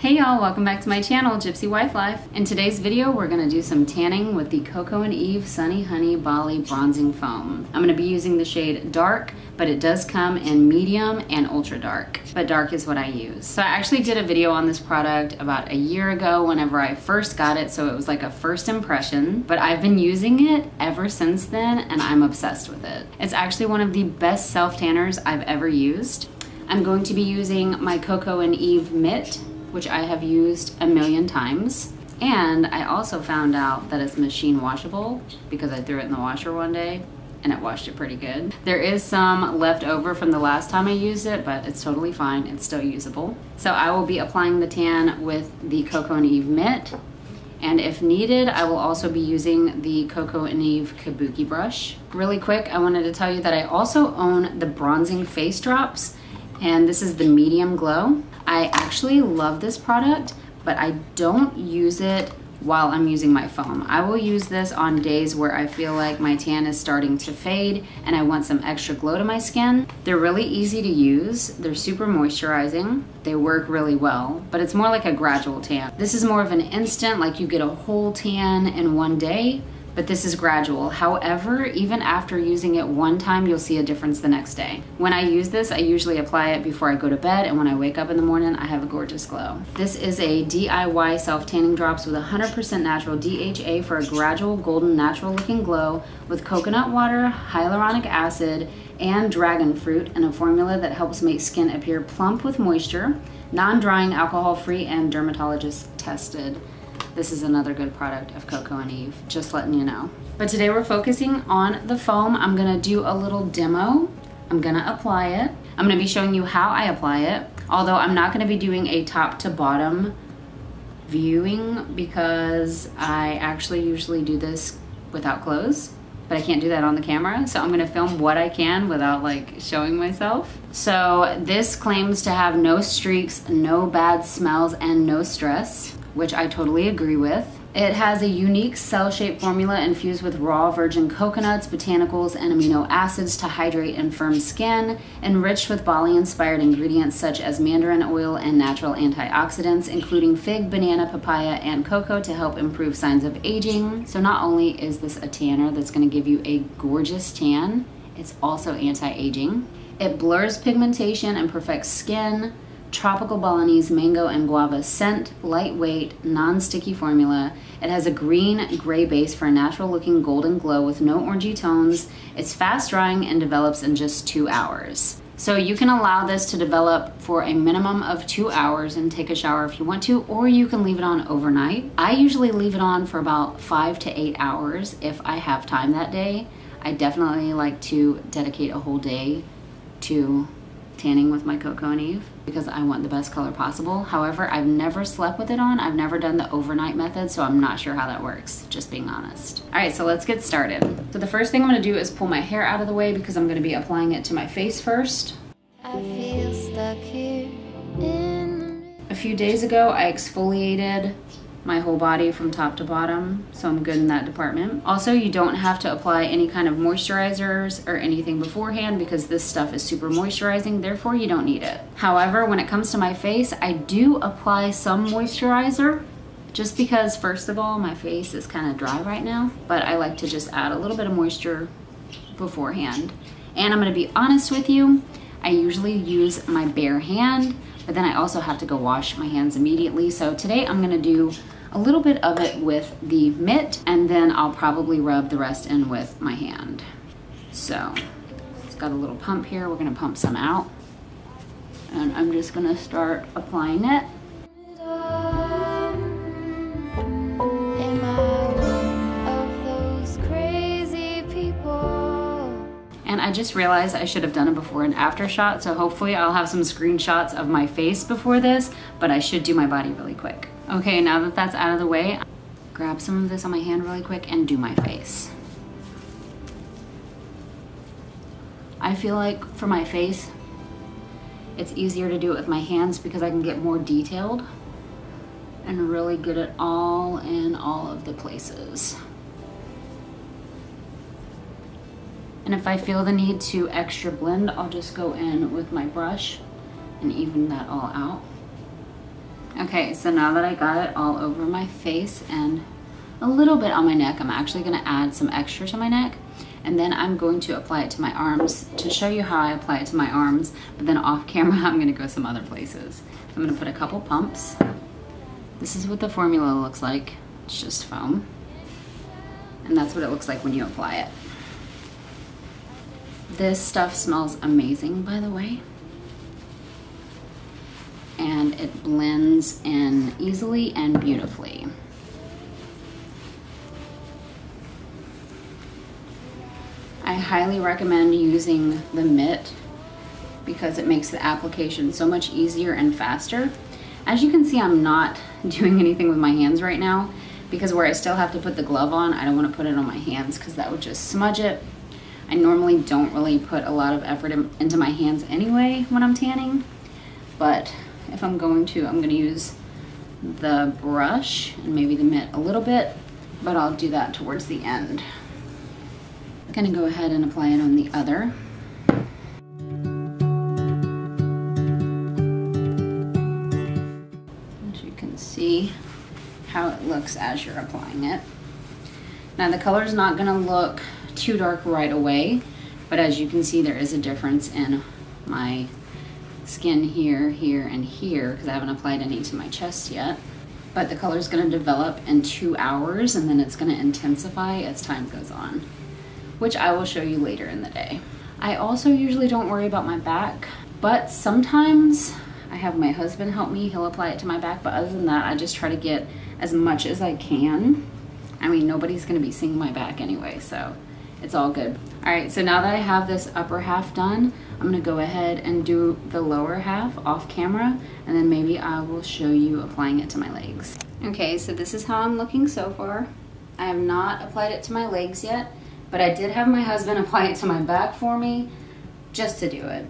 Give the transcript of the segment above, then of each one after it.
Hey y'all, welcome back to my channel, Gypsy Wife Life. In today's video, we're gonna do some tanning with the COCO EVE Sunny Honey Bali Bronzing Foam. I'm gonna be using the shade Dark, but it does come in medium and ultra dark, but dark is what I use. So I actually did a video on this product about a year ago whenever I first got it, so it was like a first impression, but I've been using it ever since then and I'm obsessed with it. It's actually one of the best self-tanners I've ever used. I'm going to be using my COCO EVE mitt, which I have used a million times. And I also found out that it's machine washable because I threw it in the washer one day and it washed it pretty good. There is some left over from the last time I used it, but it's totally fine, it's still usable. So I will be applying the tan with the COCO EVE mitt. And if needed, I will also be using the COCO EVE Kabuki brush. Really quick, I wanted to tell you that I also own the bronzing face drops, and this is the medium glow. I actually love this product, but I don't use it while I'm using my foam. I will use this on days where I feel like my tan is starting to fade and I want some extra glow to my skin. They're really easy to use. They're super moisturizing. They work really well, but it's more like a gradual tan. This is more of an instant, like you get a whole tan in one day, but this is gradual. However, even after using it one time, you'll see a difference the next day. When I use this, I usually apply it before I go to bed, and when I wake up in the morning, I have a gorgeous glow. This is a DIY self-tanning drops with 100% natural DHA for a gradual golden natural looking glow with coconut water, hyaluronic acid, and dragon fruit in a formula that helps make skin appear plump with moisture, non-drying, alcohol-free, and dermatologist tested. This is another good product of COCO EVE, just letting you know. But today we're focusing on the foam. I'm gonna do a little demo. I'm gonna apply it. I'm gonna be showing you how I apply it, although I'm not gonna be doing a top to bottom viewing because I actually usually do this without clothes, but I can't do that on the camera. So I'm gonna film what I can without like showing myself. So this claims to have no streaks, no bad smells, and no stress, which I totally agree with. It has a unique cell-shaped formula infused with raw virgin coconuts, botanicals, and amino acids to hydrate and firm skin, enriched with Bali-inspired ingredients such as mandarin oil and natural antioxidants, including fig, banana, papaya, and cocoa to help improve signs of aging. So not only is this a tanner that's gonna give you a gorgeous tan, it's also anti-aging. It blurs pigmentation and perfects skin. Tropical Balinese mango and guava scent, lightweight, non-sticky formula. It has a green-gray base for a natural-looking golden glow with no orangey tones. It's fast-drying and develops in just 2 hours. So you can allow this to develop for a minimum of 2 hours and take a shower if you want to, or you can leave it on overnight. I usually leave it on for about 5 to 8 hours if I have time that day. I definitely like to dedicate a whole day to tanning with my COCO EVE because I want the best color possible. However, I've never slept with it on. I've never done the overnight method, so I'm not sure how that works, just being honest. All right, so let's get started. So the first thing I'm gonna do is pull my hair out of the way because I'm gonna be applying it to my face first. I feel stuck here a few days ago, I exfoliated my whole body from top to bottom, so I'm good in that department. Also, you don't have to apply any kind of moisturizers or anything beforehand because this stuff is super moisturizing, therefore you don't need it. However, when it comes to my face, I do apply some moisturizer just because, first of all, my face is kind of dry right now, but I like to just add a little bit of moisture beforehand. And I'm gonna be honest with you, I usually use my bare hand, but then I also have to go wash my hands immediately. So today I'm gonna do a little bit of it with the mitt, and then I'll probably rub the rest in with my hand. So it's got a little pump here. We're gonna pump some out. And I'm just gonna start applying it. And I just realized I should have done a before and after shot, so hopefully I'll have some screenshots of my face before this, but I should do my body really quick. Okay, now that that's out of the way, grab some of this on my hand really quick and do my face. I feel like for my face, it's easier to do it with my hands because I can get more detailed and really get it all in all of the places. And if I feel the need to extra blend, I'll just go in with my brush and even that all out. Okay, so now that I got it all over my face and a little bit on my neck, I'm actually gonna add some extra to my neck, and then I'm going to apply it to my arms to show you how I apply it to my arms, but then off camera, I'm gonna go some other places. I'm gonna put a couple pumps. This is what the formula looks like. It's just foam. And that's what it looks like when you apply it. This stuff smells amazing, by the way. And it blends in easily and beautifully. I highly recommend using the mitt because it makes the application so much easier and faster. As you can see, I'm not doing anything with my hands right now because where I still have to put the glove on, I don't want to put it on my hands because that would just smudge it. I normally don't really put a lot of effort into my hands anyway when I'm tanning, but if I'm going to, I'm going to use the brush and maybe the mitt a little bit, but I'll do that towards the end. I'm going to go ahead and apply it on the other. As you can see how it looks as you're applying it. Now the color is not going to look too dark right away, but as you can see, there is a difference in my skin here, here, and here because I haven't applied any to my chest yet. But the color is going to develop in 2 hours, and then it's going to intensify as time goes on, which I will show you later in the day. I also usually don't worry about my back, but sometimes I have my husband help me. He'll apply it to my back, but other than that, I just try to get as much as I can. I mean, nobody's going to be seeing my back anyway, so it's all good. All right, so now that I have this upper half done, I'm gonna go ahead and do the lower half off camera, and then maybe I will show you applying it to my legs. Okay, so this is how I'm looking so far. I have not applied it to my legs yet, but I did have my husband apply it to my back for me, just to do it.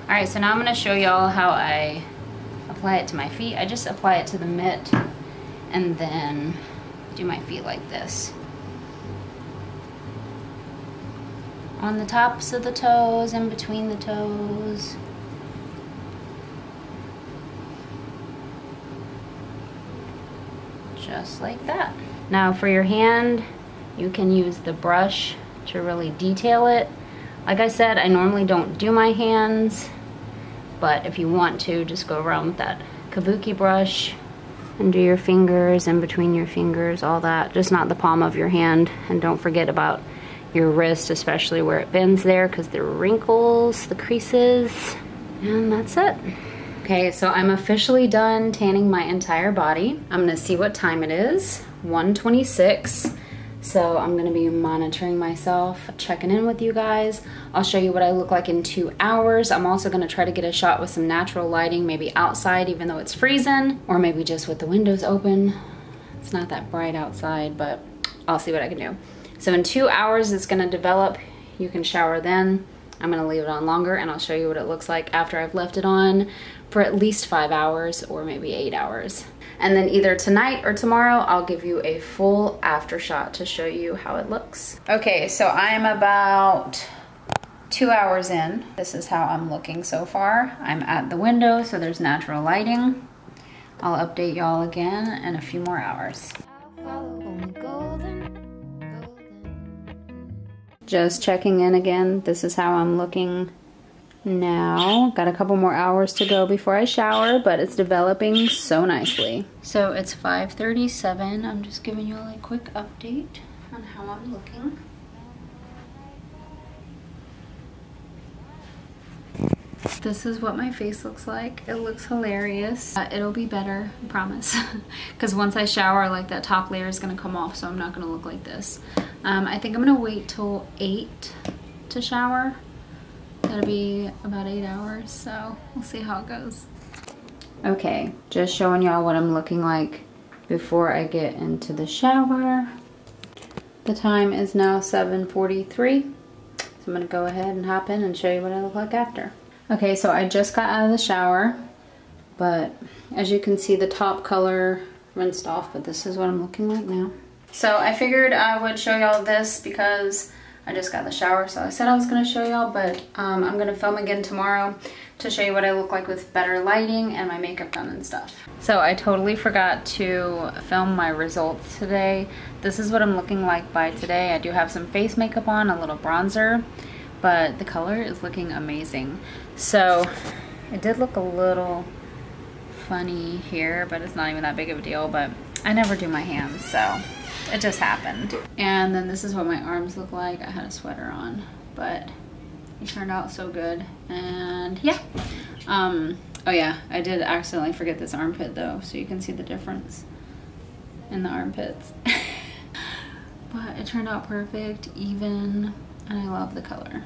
All right, so now I'm gonna show y'all how I apply it to my feet. I just apply it to the mitt and then do my feet like this. On the tops of the toes and between the toes. Just like that. Now for your hand, you can use the brush to really detail it. Like I said, I normally don't do my hands, but if you want to, just go around with that kabuki brush and do your fingers and between your fingers, all that, just not the palm of your hand. And don't forget about your wrist, especially where it bends there, because the wrinkles, the creases, and that's it. Okay, so I'm officially done tanning my entire body. I'm gonna see what time it is, 1:26. So I'm gonna be monitoring myself, checking in with you guys. I'll show you what I look like in 2 hours. I'm also gonna try to get a shot with some natural lighting, maybe outside even though it's freezing, or maybe just with the windows open. It's not that bright outside, but I'll see what I can do. So in 2 hours it's gonna develop. You can shower then. I'm gonna leave it on longer and I'll show you what it looks like after I've left it on for at least 5 hours or maybe 8 hours. And then either tonight or tomorrow, I'll give you a full after shot to show you how it looks. Okay, so I'm about 2 hours in. This is how I'm looking so far. I'm at the window, so there's natural lighting. I'll update y'all again in a few more hours. Just checking in again. This is how I'm looking now. Got a couple more hours to go before I shower, but it's developing so nicely. So it's 5:37. I'm just giving you a quick update on how I'm looking. This is what my face looks like. It looks hilarious. It'll be better, I promise. Because once I shower, like that top layer is gonna come off, so I'm not gonna look like this. I think I'm gonna wait till 8 to shower. That'll be about 8 hours, so we'll see how it goes. Okay, just showing y'all what I'm looking like before I get into the shower. The time is now 7:43, so I'm gonna go ahead and hop in and show you what I look like after. Okay, so I just got out of the shower, but as you can see, the top color rinsed off, but this is what I'm looking like now. So I figured I would show y'all this because I just got the shower, so I said I was gonna show y'all, but I'm gonna film again tomorrow to show you what I look like with better lighting and my makeup done and stuff. So I totally forgot to film my results today. This is what I'm looking like by today. I do have some face makeup on, a little bronzer, but the color is looking amazing. So it did look a little funny here, but it's not even that big of a deal, but I never do my hands, so it just happened. And then this is what my arms look like. I had a sweater on, but it turned out so good. And yeah. Oh yeah, I did accidentally forget this armpit though, so you can see the difference in the armpits. But it turned out perfect, even, and I love the color.